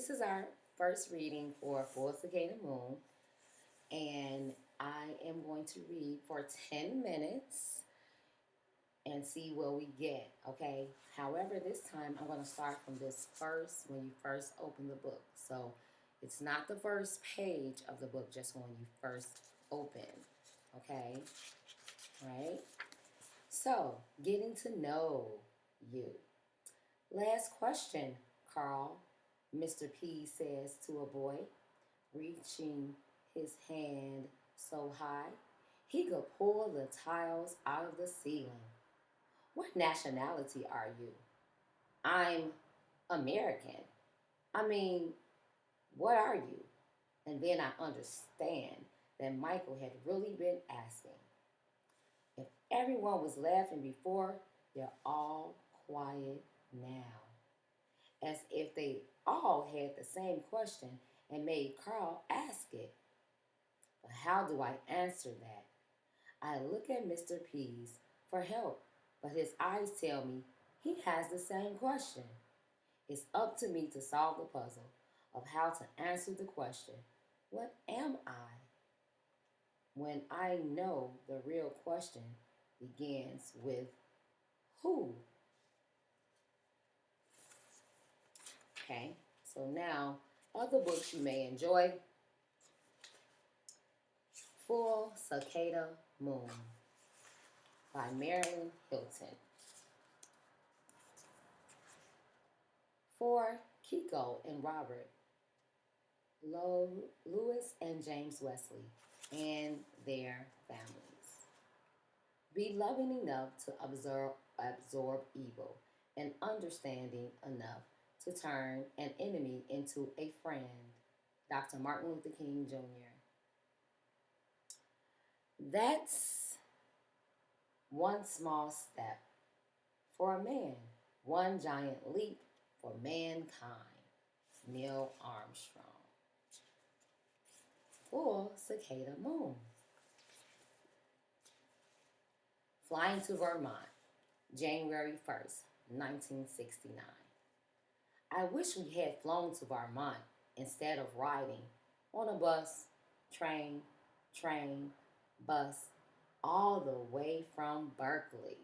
this is our first reading for Full Cicada Moon, and I am going to read for 10 minutes and see what we get, okay? However, this time I'm going to start from this first, when you first open the book. So it's not the first page of the book, just when you first open, okay? Right? So, getting to know you. Last question, Carl, Mr. P says to a boy, reaching his hand so high he could pull the tiles out of the ceiling. What nationality are you? I'm American. I mean, what are you? And then I understand that Michael had really been asking. If everyone was laughing before, they're all quiet now. As if they all had the same question and made Carl ask it. But how do I answer that? I look at Mr. Pease for help, but his eyes tell me he has the same question. It's up to me to solve the puzzle of how to answer the question, what am I? When I know the real question begins with who? Okay, so now other books you may enjoy. Full Cicada Moon by Marilyn Hilton. For Kiko and Robert, Lewis and James Wesley, and their families. Be loving enough to absorb evil and understanding enough to turn an enemy into a friend. Dr. Martin Luther King Jr. That's one small step for a man, one giant leap for mankind. Neil Armstrong. Full Cicada Moon. Flying to Vermont, January 1st, 1969. I wish we had flown to Vermont instead of riding on a bus, train, bus, all the way from Berkeley.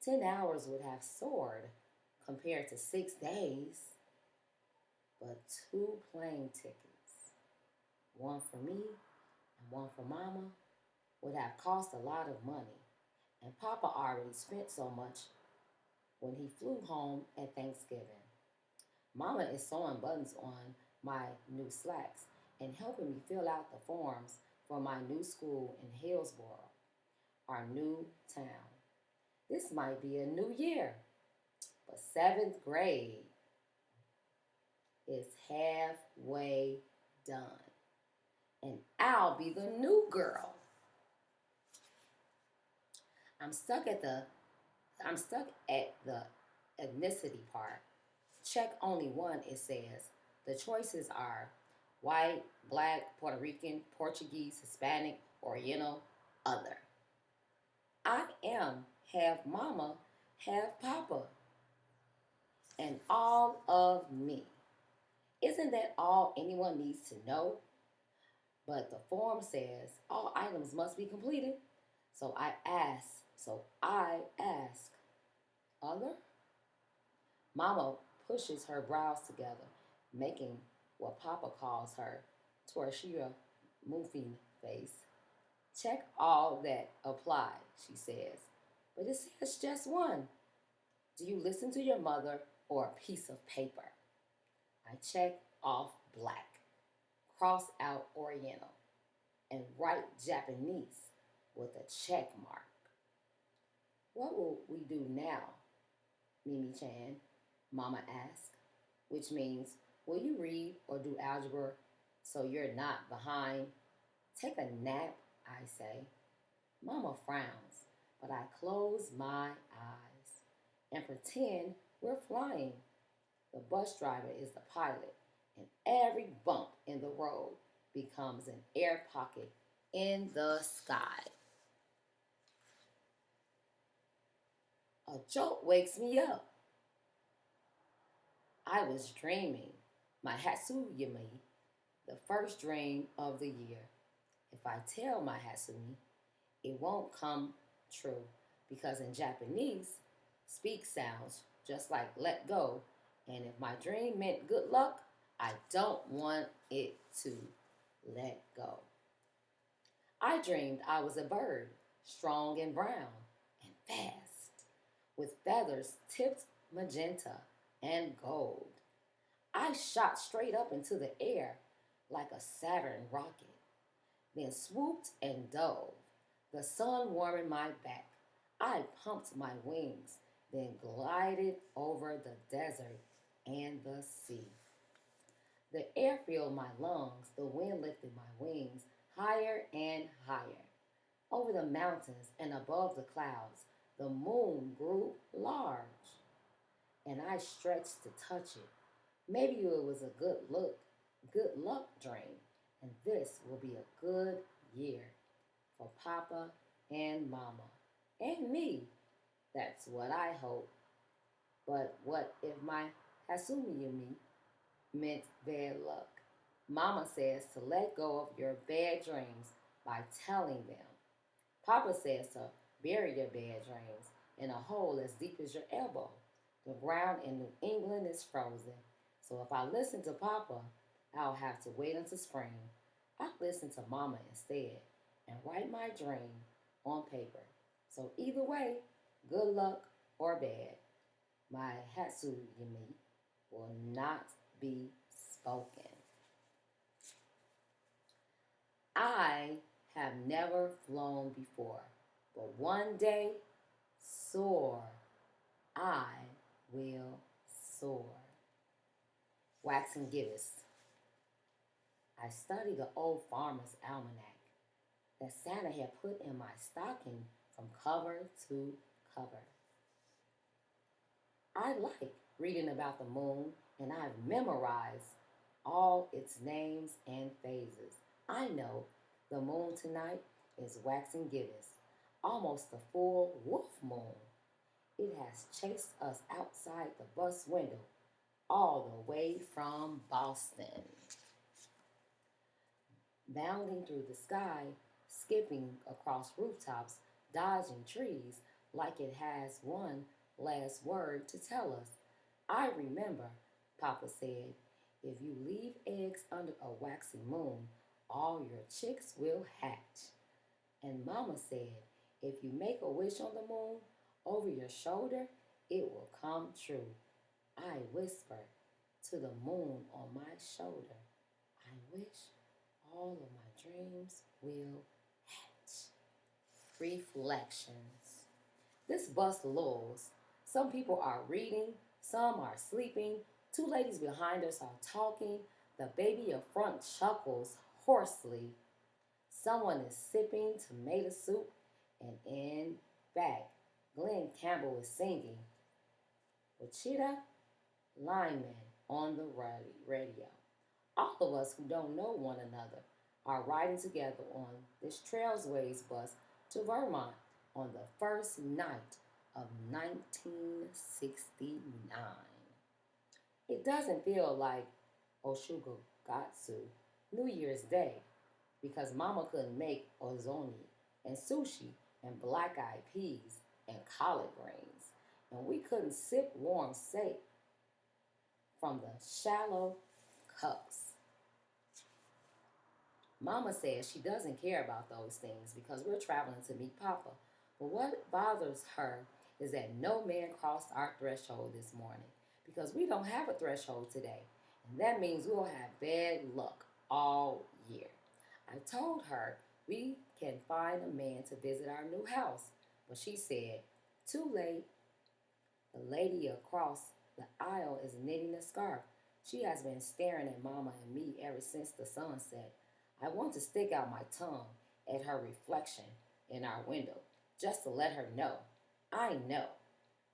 10 hours would have soared compared to 6 days, but 2 plane tickets, one for me and one for Mama, would have cost a lot of money, and Papa already spent so much when he flew home at Thanksgiving. Mama is sewing buttons on my new slacks and helping me fill out the forms for my new school in Hillsboro, our new town. This might be a new year, but 7th grade is halfway done, and I'll be the new girl. I'm stuck at the ethnicity part. Check only one, it says. The choices are white, black, Puerto Rican, Portuguese, Hispanic, Oriental, other. I am half mama, half papa, and all of me. Isn't that all anyone needs to know? But the form says all items must be completed. So I ask, other? Mama pushes her brows together, making what Papa calls her tortilla moving face. Check all that apply, she says. But it says just one. Do you listen to your mother or a piece of paper? I check off black, cross out Oriental, and write Japanese with a check mark. What will we do now, Mimi-chan? Mama asked, which means, will you read or do algebra so you're not behind? Take a nap, I say. Mama frowns, but I close my eyes and pretend we're flying. The bus driver is the pilot, and every bump in the road becomes an air pocket in the sky. A jolt wakes me up. I was dreaming. My Hatsuyumi, the first dream of the year. If I tell my Hatsumi, it won't come true because in Japanese, speak sounds just like let go. And if my dream meant good luck, I don't want it to let go. I dreamed I was a bird, strong and brown and fast, with feathers tipped magenta and gold. I shot straight up into the air like a Saturn rocket, then swooped and dove, the sun warming my back. I pumped my wings, then glided over the desert and the sea. The air filled my lungs, the wind lifted my wings higher and higher. Over the mountains and above the clouds, the moon grew large, and I stretched to touch it. Maybe it was a good luck dream, and this will be a good year for Papa and Mama and me. That's what I hope. But what if my Hasumi meant bad luck? Mama says to let go of your bad dreams by telling them. Papa says to bury your bad dreams in a hole as deep as your elbow. The ground in New England is frozen. So if I listen to Papa, I'll have to wait until spring. I'll listen to Mama instead and write my dream on paper. So either way, good luck or bad, my Hatsuyumi will not be spoken. I have never flown before, but one day, soar. I will soar. Wax and Gibbous. I studied the old farmer's almanac that Santa had put in my stocking from cover to cover. I like reading about the moon, and I've memorized all its names and phases. I know the moon tonight is waxing gibbous, almost the full wolf moon. It has chased us outside the bus window all the way from Boston. Bounding through the sky, skipping across rooftops, dodging trees like it has one last word to tell us. I remember, Papa said, if you leave eggs under a waxy moon, all your chicks will hatch. And Mama said, if you make a wish on the moon over your shoulder, it will come true. I whisper to the moon on my shoulder, I wish all of my dreams will hatch. Reflections. This bus lulls. Some people are reading, some are sleeping. Two ladies behind us are talking. The baby in front chuckles hoarsely. Someone is sipping tomato soup, and in back, Glenn Campbell is singing. Wichita lineman on the radio. All of us who don't know one another are riding together on this Trailsways bus to Vermont on the first night of 1969. It doesn't feel like Oshugogatsu, New Year's Day, because Mama couldn't make ozoni and sushi and black-eyed peas and collard greens, and we couldn't sip warm sake from the shallow cups. Mama says she doesn't care about those things because we're traveling to meet Papa. But what bothers her is that no man crossed our threshold this morning because we don't have a threshold today. And that means we'll have bad luck all year. I told her we can find a man to visit our new house, but she said, too late. The lady across the aisle is knitting a scarf. She has been staring at Mama and me ever since the sun set. I want to stick out my tongue at her reflection in our window just to let her know. I know,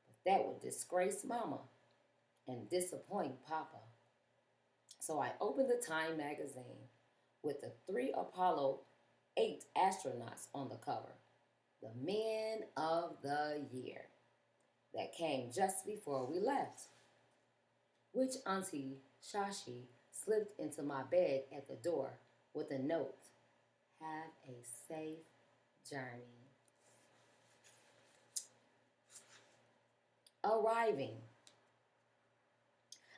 but that would disgrace Mama and disappoint Papa. So I opened the Time magazine with the 3 Apollo 8 astronauts on the cover, the men of the year, that came just before we left. Which auntie Shashi slipped into my bed at the door with a note. Have a safe journey. Arriving.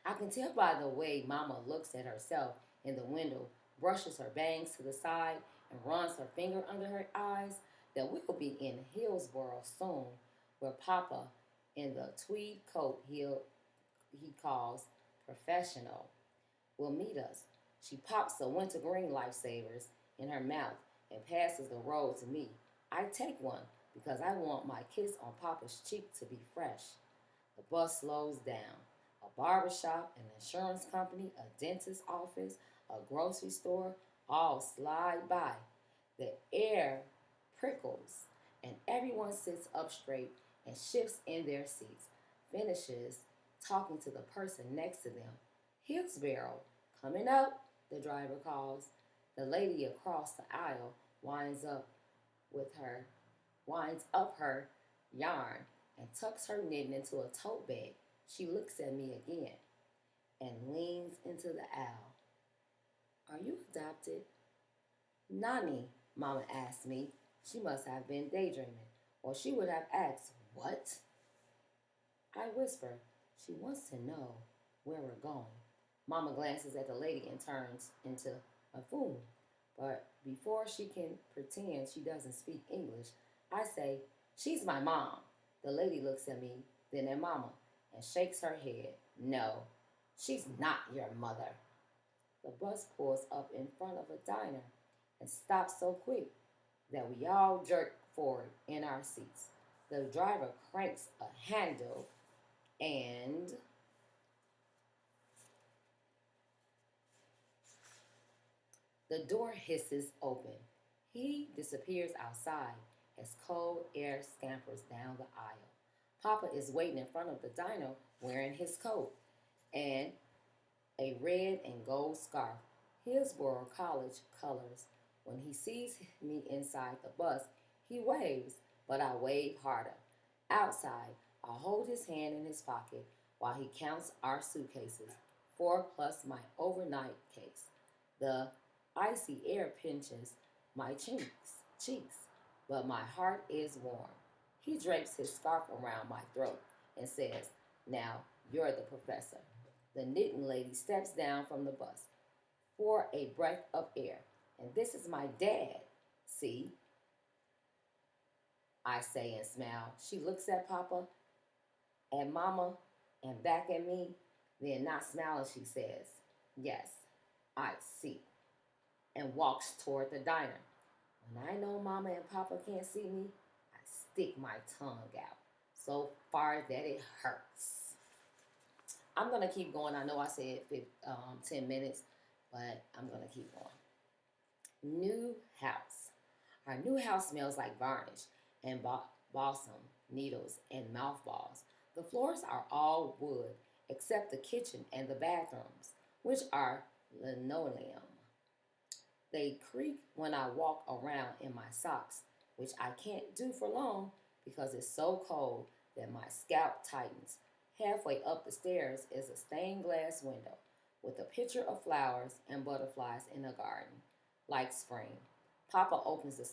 I can tell by the way Mama looks at herself in the window, brushes her bangs to the side, and runs her finger under her eyes that we'll be in Hillsboro soon, where Papa, in the tweed coat he calls professional, will meet us. She pops a wintergreen lifesavers in her mouth and passes the roll to me. I take one because I want my kiss on Papa's cheek to be fresh. The bus slows down. A barber shop, an insurance company, a dentist's office, a grocery store all slide by. The air prickles, and everyone sits up straight and shifts in their seats, finishes talking to the person next to them. Hillsboro, coming up, the driver calls. The lady across the aisle with her, winds up her yarn and tucks her knitting into a tote bag. She looks at me again and leans into the aisle. Are you adopted? Nani, Mama asked me. She must have been daydreaming, or she would have asked, what? I whisper, she wants to know where we're going. Mama glances at the lady and turns into a fool. But before she can pretend she doesn't speak English, I say, she's my mom. The lady looks at me, then at Mama, and shakes her head. No, she's not your mother. The bus pulls up in front of a diner and stops so quick that we all jerk forward in our seats. The driver cranks a handle and the door hisses open. He disappears outside as cold air scampers down the aisle. Papa is waiting in front of the diner wearing his coat and a red and gold scarf, Hillsborough College colors. When he sees me inside the bus, he waves, but I wave harder. Outside, I hold his hand in his pocket while he counts our suitcases, 4 plus my overnight case. The icy air pinches my cheeks, but my heart is warm. He drapes his scarf around my throat and says, now you're the professor. The knitting lady steps down from the bus for a breath of air. And this is my dad. See? I say and smile. She looks at Papa, at Mama, and back at me. Then, not smiling, she says, yes, I see, and walks toward the diner. When I know Mama and Papa can't see me, I stick my tongue out so far that it hurts. I'm going to keep going. I know I said 10 minutes, but I'm going to keep going. New house. Our new house smells like varnish and balsam, needles, and mouthballs. The floors are all wood, except the kitchen and the bathrooms, which are linoleum. They creak when I walk around in my socks, which I can't do for long because it's so cold that my scalp tightens. Halfway up the stairs is a stained glass window with a picture of flowers and butterflies in a garden, like spring. Papa opens the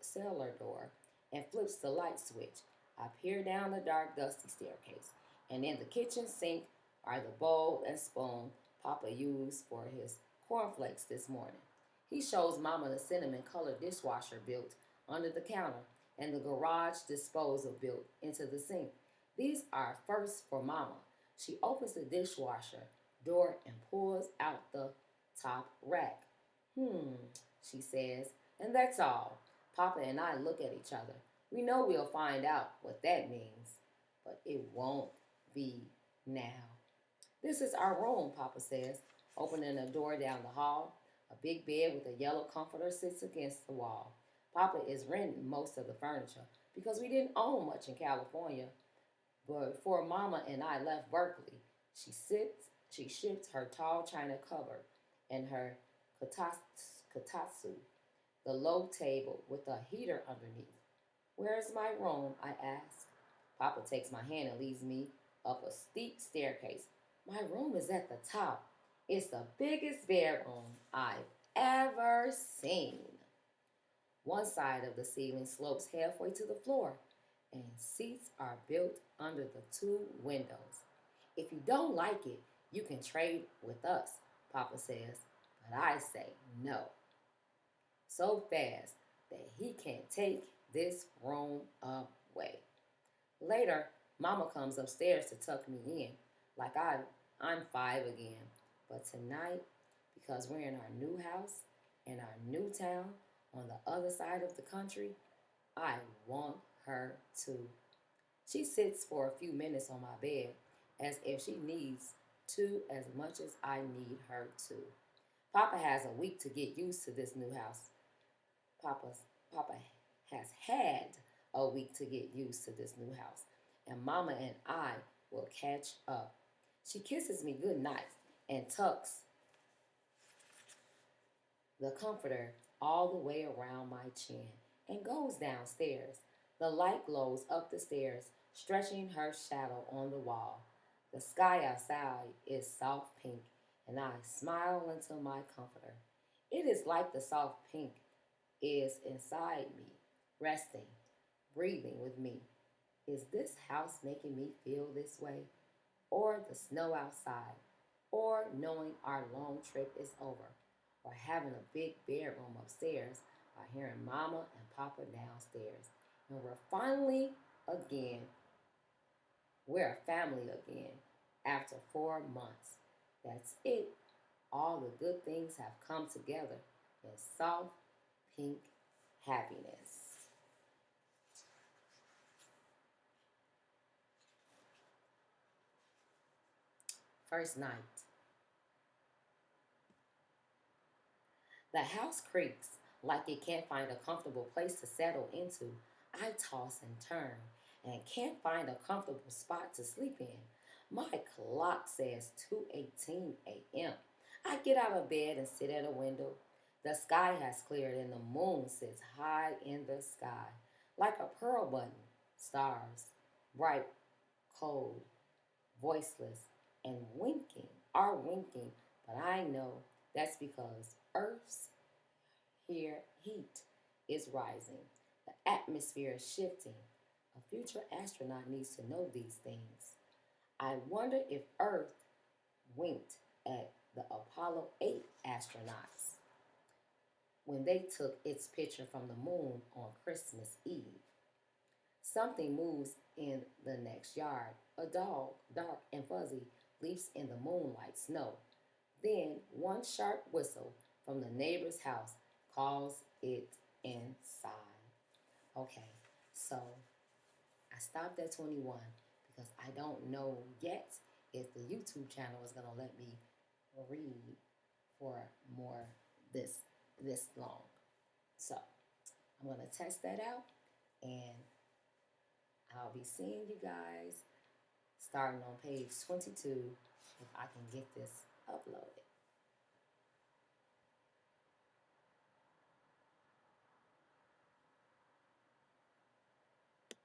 cellar door and flips the light switch. I peer down the dark, dusty staircase, and in the kitchen sink are the bowl and spoon Papa used for his cornflakes this morning. He shows Mama the cinnamon-colored dishwasher built under the counter and the garage disposal built into the sink. These are first for Mama. She opens the dishwasher door and pulls out the top rack. She says, and that's all. Papa and I look at each other. We know we'll find out what that means, but it won't be now. This is our room, Papa says, opening a door down the hall. A big bed with a yellow comforter sits against the wall. Papa is renting most of the furniture because we didn't own much in California. But before Mama and I left Berkeley, she shipped her tall china cupboard and her katatsu, the low table with a heater underneath. Where's my room? I ask. Papa takes my hand and leads me up a steep staircase. My room is at the top. It's the biggest bedroom I've ever seen. One side of the ceiling slopes halfway to the floor, and seats are built under the two windows. If you don't like it, you can trade with us, Papa says, but I say no. So fast that he can't take this room away. Later, Mama comes upstairs to tuck me in, like I'm five again. But tonight, because we're in our new house in our new town on the other side of the country, I want her to. She sits for a few minutes on my bed as if she needs to as much as I need her to. Papa has a week to get used to this new house. Papa has had a week to get used to this new house, and Mama and I will catch up. She kisses me good night and tucks the comforter all the way around my chin and goes downstairs. The light glows up the stairs, stretching her shadow on the wall. The sky outside is soft pink, and I smile into my comforter. It is like the soft pink is inside me, resting, breathing with me. Is this house making me feel this way? Or the snow outside? Or knowing our long trip is over? Or having a big bedroom upstairs by hearing Mama and Papa downstairs? And again, we're a family again after 4 months. That's it. All the good things have come together in soft pink happiness. First night. The house creaks like it can't find a comfortable place to settle into. I toss and turn and can't find a comfortable spot to sleep in. My clock says 2:18 a.m. I get out of bed and sit at a window. The sky has cleared and the moon sits high in the sky like a pearl button. Stars, bright, cold, voiceless, and winking are winking, but I know that's because Earth's here heat is rising. The atmosphere is shifting. A future astronaut needs to know these things. I wonder if Earth winked at the Apollo 8 astronauts when they took its picture from the moon on Christmas Eve. Something moves in the next yard. A dog, dark and fuzzy, leaps in the moonlight snow. Then one sharp whistle from the neighbor's house calls it inside. Okay, so I stopped at 21 because I don't know yet if the YouTube channel is going to let me read for more this this long. So I'm going to test that out, and I'll be seeing you guys starting on page 22 if I can get this uploaded.